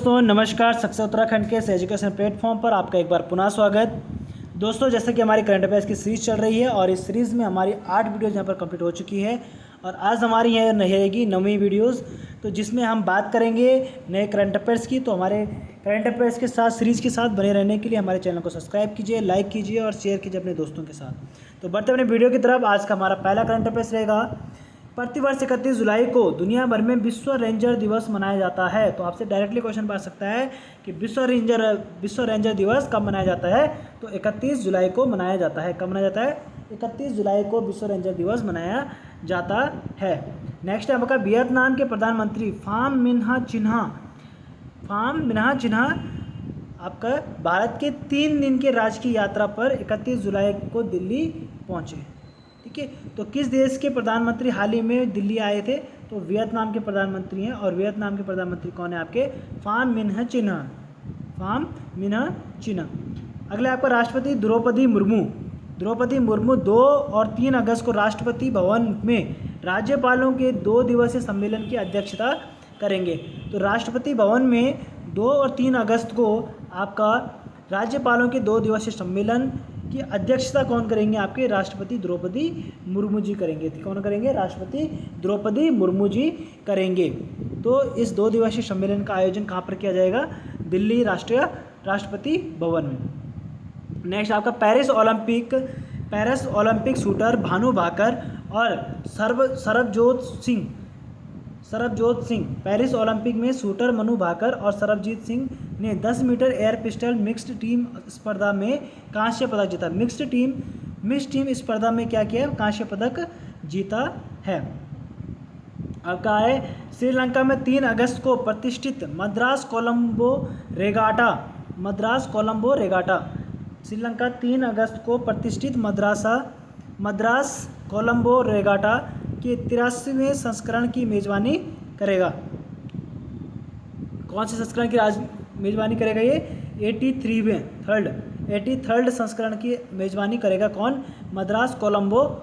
दोस्तों नमस्कार। सक्सेस उत्तराखंड के इस एजुकेशन प्लेटफॉर्म पर आपका एक बार पुनः स्वागत। दोस्तों जैसे कि हमारी करंट अफेयर्स की सीरीज़ चल रही है और इस सीरीज़ में हमारी 8 वीडियोज़ यहाँ पर कंप्लीट हो चुकी है और आज हमारी यह रहेगी 9वीं वीडियोज़, तो जिसमें हम बात करेंगे नए करंट अफेयर्स की। तो हमारे करंट अफेयर्स के साथ सीरीज़ के साथ बने रहने के लिए हमारे चैनल को सब्सक्राइब कीजिए, लाइक कीजिए और शेयर कीजिए अपने दोस्तों के साथ। तो बढ़ते अपने वीडियो की तरफ। आज का हमारा पहला करंट अफेयर्स रहेगा, प्रतिवर्ष 31 जुलाई को दुनिया भर में विश्व रेंजर दिवस मनाया जाता है। तो आपसे डायरेक्टली क्वेश्चन पूछ सकता है कि विश्व रेंजर दिवस कब मनाया जाता है। तो 31 जुलाई को मनाया जाता है। कब मनाया जाता है? 31 जुलाई को विश्व रेंजर दिवस मनाया जाता है। नेक्स्ट है आपका वियतनाम के प्रधानमंत्री फाम मिन्हा चिन्हा आपका भारत के 3 दिन के राजकीय यात्रा पर 31 जुलाई को दिल्ली पहुँचे। ठीक है, तो किस देश के प्रधानमंत्री हाल ही में दिल्ली आए थे? तो वियतनाम के प्रधानमंत्री हैं। और वियतनाम के प्रधानमंत्री कौन है आपके? फाम मिन्हा चिन्हा। अगले आपका राष्ट्रपति द्रौपदी मुर्मू 2 और 3 अगस्त को राष्ट्रपति भवन में राज्यपालों के 2 दिवसीय सम्मेलन की अध्यक्षता करेंगे। तो राष्ट्रपति भवन में 2 और 3 अगस्त को आपका राज्यपालों के 2 दिवसीय सम्मेलन की अध्यक्षता कौन करेंगे? आपके राष्ट्रपति द्रौपदी मुर्मू जी करेंगे। कौन करेंगे? राष्ट्रपति द्रौपदी मुर्मू जी करेंगे। तो इस 2 दिवसीय सम्मेलन का आयोजन कहाँ पर किया जाएगा? दिल्ली राष्ट्रपति भवन में। नेक्स्ट आपका Paris Olympic shooter Bhanu Bhaker और सरबजोत सिंह पेरिस ओलंपिक में शूटर मनु भाकर और सरबजीत सिंह ने 10 metre air pistol mixed team स्पर्धा में कांस्य पदक जीता। मिक्स्ड टीम स्पर्धा में क्या किया? कांस्य पदक जीता है। अब कहा है श्रीलंका में 3 अगस्त को प्रतिष्ठित मद्रास कोलंबो रेगाटा। श्रीलंका 3 अगस्त को प्रतिष्ठित मद्रास कोलंबो रेगाटा के 83वें संस्करण की मेजबानी करेगा। कौन से संस्करण की मेजबानी करेगा? ये 83rd संस्करण की मेजबानी करेगा। कौन? मद्रास कोलंबो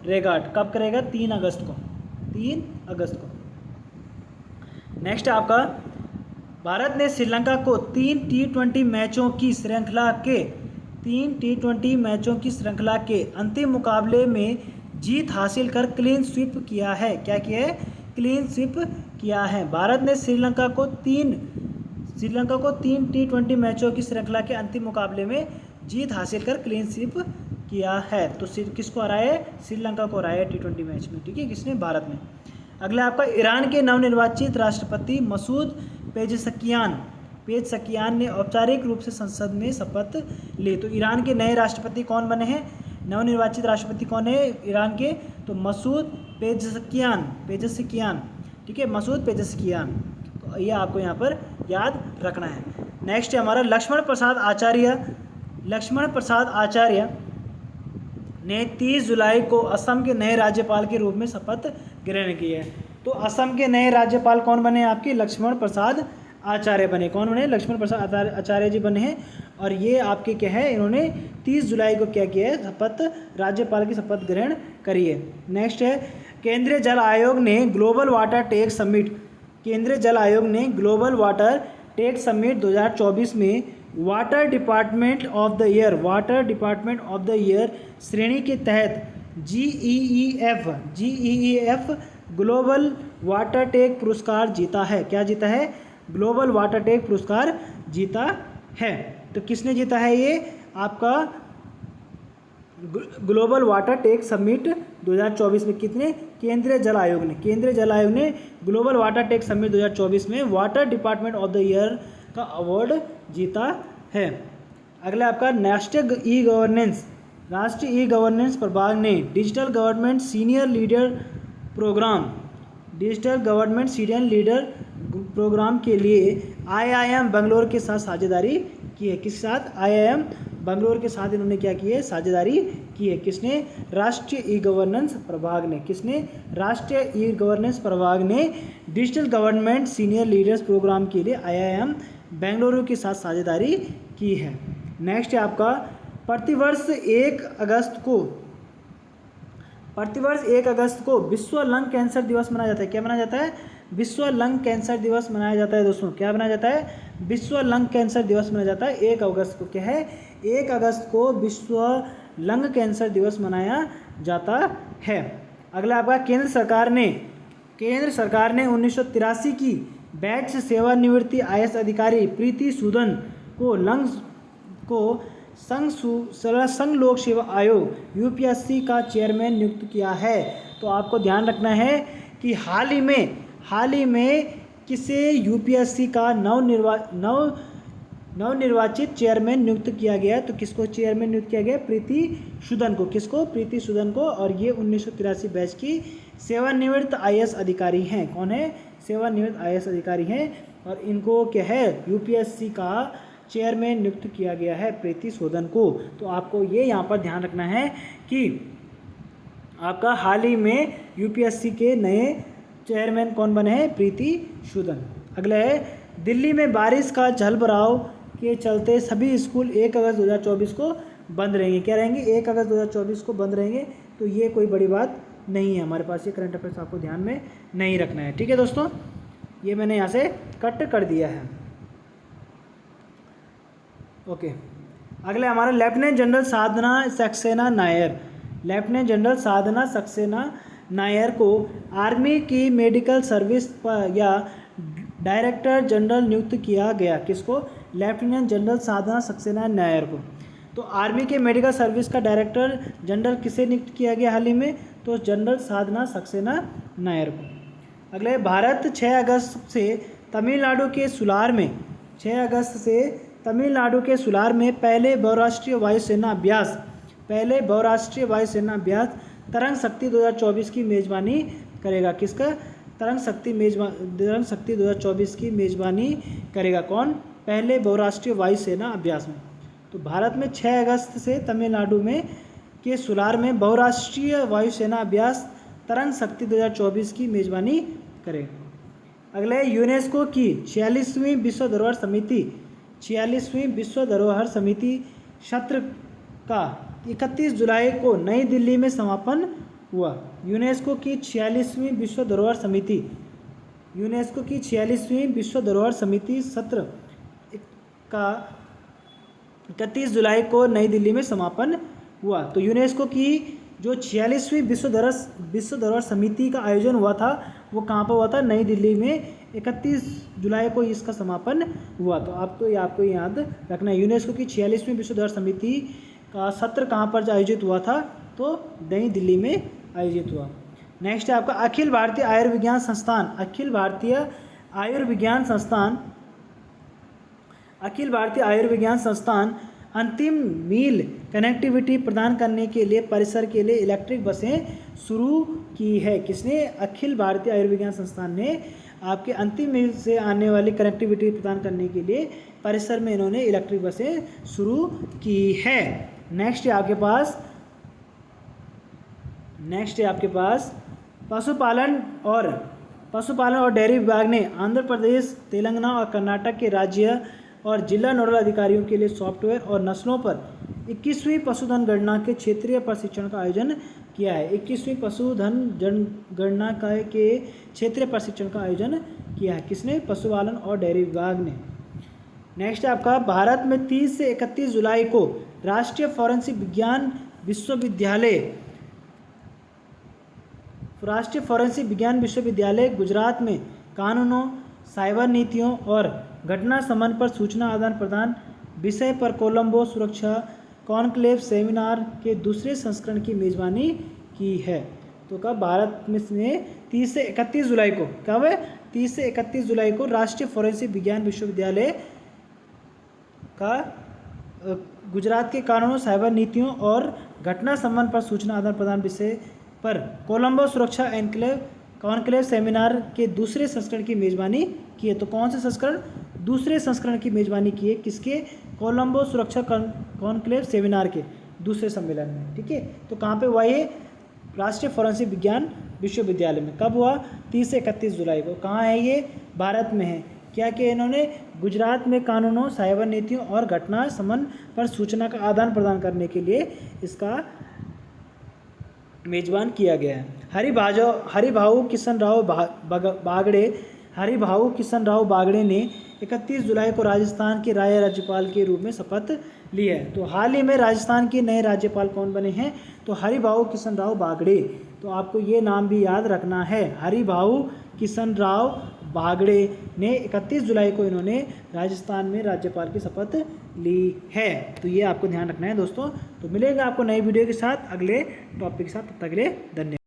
रेगाट। कब करेगा? 3 अगस्त को। नेक्स्ट आपका भारत ने श्रीलंका को 3 T20 मैचों की श्रृंखला के अंतिम मुकाबले में जीत हासिल कर क्लीन स्वीप किया है। क्या किया है? क्लीन स्वीप किया है। भारत ने श्रीलंका को 3 T20 मैचों की श्रृंखला के अंतिम मुकाबले में जीत हासिल कर क्लीन स्वीप किया है। तो किसको हराया है? श्रीलंका को हराया है T20 मैच में। ठीक है, किसने? भारत ने। अगला आपका ईरान के नवनिर्वाचित राष्ट्रपति मसूद पेज़ेश्कियान ने औपचारिक रूप से संसद में शपथ ली। तो ईरान के नए राष्ट्रपति कौन बने हैं? नवनिर्वाचित राष्ट्रपति कौन है ईरान के? तो मसूद पेज़ेश्कियान। ठीक है, मसूद पेज़ेश्कियान। तो ये आपको यहाँ पर याद रखना है। नेक्स्ट है हमारा लक्ष्मण प्रसाद आचार्य ने 30 जुलाई को असम के नए राज्यपाल के रूप में शपथ ग्रहण की है। तो असम के नए राज्यपाल कौन बने? आपके लक्ष्मण प्रसाद आचार्य बने। कौन बने? लक्ष्मण प्रसाद आचार्य जी बने हैं। और ये आपके क्या है? इन्होंने 30 जुलाई को क्या किया है? राज्यपाल की शपथ ग्रहण करी है। नेक्स्ट है केंद्रीय जल आयोग ने ग्लोबल वाटर टेक समिट 2024 में water department of the year श्रेणी के तहत GEEF ग्लोबल वाटर टेक पुरस्कार जीता है। क्या जीता है? ग्लोबल वाटर टेक पुरस्कार जीता है। तो किसने जीता है? ये आपका ग्लोबल वाटर टेक समिट 2024 में कितने? केंद्रीय जल आयोग ने ग्लोबल वाटर टेक समिट 2024 में water department of the year का अवार्ड जीता है। अगला आपका राष्ट्रीय ई गवर्नेंस प्रभाग ने digital government senior leader programme के लिए IIM बेंगलोर के साथ साझेदारी की है। किस साथ? IIM बेंगलोर के साथ इन्होंने क्या की है? साझेदारी की है। किसने? राष्ट्रीय ई गवर्नेंस प्रभाग ने। किसने? राष्ट्रीय ई गवर्नेंस प्रभाग ने digital government senior leaders programme के लिए IIM बेंगलुरु के साथ साझेदारी की है। नेक्स्ट है आपका प्रतिवर्ष 1 अगस्त को विश्व लंग कैंसर दिवस मनाया जाता है। क्या मनाया जाता है? विश्व लंग कैंसर दिवस मनाया जाता है दोस्तों? क्या मनाया जाता है? विश्व लंग कैंसर दिवस मनाया जाता है 1 अगस्त को। क्या है? 1 अगस्त को विश्व लंग कैंसर दिवस मनाया जाता है। अगला आपका केंद्र सरकार ने 1983 की बैच सेवानिवृत्ति आईएएस अधिकारी प्रीति सूदन को संघ लोक सेवा आयोग यूपीएससी का चेयरमैन नियुक्त किया है। तो आपको ध्यान रखना है कि हाल ही में किसे यूपीएससी का नवनिर्वाचित चेयरमैन नियुक्त किया गया? तो किसको चेयरमैन नियुक्त किया गया? प्रीति सूदन को। किसको? प्रीति सूदन को। और ये 1983 बैच की सेवानिवृत्त आईएएस अधिकारी हैं। कौन है? सेवानिवृत्त आईएएस अधिकारी हैं। और इनको क्या है? यूपीएससी का चेयरमैन नियुक्त किया गया है प्रीति सूदन को। तो आपको ये यहाँ पर ध्यान रखना है कि आपका हाल ही में यूपीएससी के नए चेयरमैन कौन बने हैं? प्रीति सूदन। अगला है दिल्ली में बारिश का जलभराव के चलते सभी स्कूल 1 अगस्त 2024 को बंद रहेंगे। क्या रहेंगे? 1 अगस्त 2024 को बंद रहेंगे। तो ये कोई बड़ी बात नहीं है हमारे पास, ये करंट अफेयर्स आपको ध्यान में नहीं रखना है। ठीक है दोस्तों, ये मैंने यहाँ से कट कर दिया है। ओके, अगले हमारा लेफ्टिनेंट जनरल साधना सक्सेना नायर को आर्मी की मेडिकल सर्विस पर या डायरेक्टर जनरल नियुक्त किया गया। किसको? लेफ्टिनेंट जनरल साधना सक्सेना नायर को। तो आर्मी के मेडिकल सर्विस का डायरेक्टर जनरल किसे नियुक्त किया गया हाल ही में? तो जनरल साधना सक्सेना नायर को। अगले भारत 6 अगस्त से तमिलनाडु के सुलार में पहले बहुराष्ट्रीय वायुसेना अभ्यास तरंग शक्ति 2024 की मेजबानी करेगा। किसका? तरंग शक्ति 2024 की मेजबानी करेगा। कौन? पहले बहुराष्ट्रीय वायुसेना अभ्यास में। तो भारत में 6 अगस्त से तमिलनाडु में के सुलार में बहुराष्ट्रीय वायुसेना अभ्यास तरंग शक्ति 2024 की मेजबानी करेगा। अगले यूनेस्को की 46वीं विश्व धरोहर समिति सत्र का 31 जुलाई को नई दिल्ली में समापन हुआ। यूनेस्को की 46वीं विश्व धरोहर समिति सत्र का 31 जुलाई को नई दिल्ली में समापन हुआ। तो यूनेस्को की जो 46वीं विश्व धरोहर समिति का आयोजन हुआ था वो कहाँ पर हुआ था? नई दिल्ली में 31 जुलाई को इसका समापन हुआ। तो आपको याद रखना है, यूनेस्को की 46वीं विश्व धरोहर समिति का सत्र कहाँ पर आयोजित हुआ था? तो नई दिल्ली में आयोजित हुआ। नेक्स्ट है आपका अखिल भारतीय आयुर्विज्ञान संस्थान अंतिम मील कनेक्टिविटी प्रदान करने के लिए परिसर के लिए इलेक्ट्रिक बसें शुरू की है। किसने? अखिल भारतीय आयुर्विज्ञान संस्थान ने आपके अंतिम मील से आने वाली कनेक्टिविटी प्रदान करने के लिए परिसर में इन्होंने इलेक्ट्रिक बसें शुरू की है। नेक्स्ट है आपके पास पशुपालन और डेयरी विभाग ने आंध्र प्रदेश, तेलंगाना और कर्नाटक के राज्य और जिला नोडल अधिकारियों के लिए सॉफ्टवेयर और नस्लों पर 21वीं पशुधन गणना के क्षेत्रीय प्रशिक्षण का आयोजन किया है। 21वीं पशुधन गणना के क्षेत्रीय प्रशिक्षण का आयोजन किया है। किसने? पशुपालन और डेयरी विभाग ने। नेक्स्ट है आपका भारत में 30 से 31 जुलाई को राष्ट्रीय फोरेंसिक विज्ञान विश्वविद्यालय गुजरात में कानूनों, साइबर नीतियों और घटना संबंध पर सूचना आदान प्रदान विषय पर कोलंबो सुरक्षा कॉन्क्लेव सेमिनार के दूसरे संस्करण की मेजबानी की है। तो कब? भारत में 30 से 31 जुलाई को, कब है? 30 से 31 जुलाई को राष्ट्रीय फोरेंसिक विज्ञान विश्वविद्यालय का गुजरात के कानूनों, साइबर नीतियों और घटना संबंध पर सूचना आदान प्रदान विषय पर कोलंबो सुरक्षा कॉन्क्लेव सेमिनार के दूसरे संस्करण की मेजबानी की है। तो कौन से संस्करण? दूसरे संस्करण की मेजबानी की है। किसके? कोलंबो सुरक्षा कॉन्क्लेव सेमिनार के दूसरे सम्मेलन में। ठीक है, तो कहाँ पे हुआ ये? राष्ट्रीय फोरेंसिक विज्ञान विश्वविद्यालय में। कब हुआ? 30 से 31 जुलाई को। कहाँ है ये? भारत में है। क्या किया इन्होंने? गुजरात में कानूनों, साइबर नीतियों और घटना संबंध पर सूचना का आदान प्रदान करने के लिए इसका मेजबान किया गया है। हरिभाऊ किशन राव बागड़े ने 31 जुलाई को राजस्थान के राज्यपाल के रूप में शपथ ली है। तो हाल ही में राजस्थान के नए राज्यपाल कौन बने हैं? तो हरिभाऊ किशन राव बागड़े। तो आपको ये नाम भी याद रखना है, हरिभाऊ किशन राव बागड़े ने 31 जुलाई को इन्होंने राजस्थान में राज्यपाल की शपथ ली है। तो ये आपको ध्यान रखना है दोस्तों। तो मिलेगा आपको नई वीडियो के साथ, अगले टॉपिक के साथ। तब तक के लिए धन्यवाद।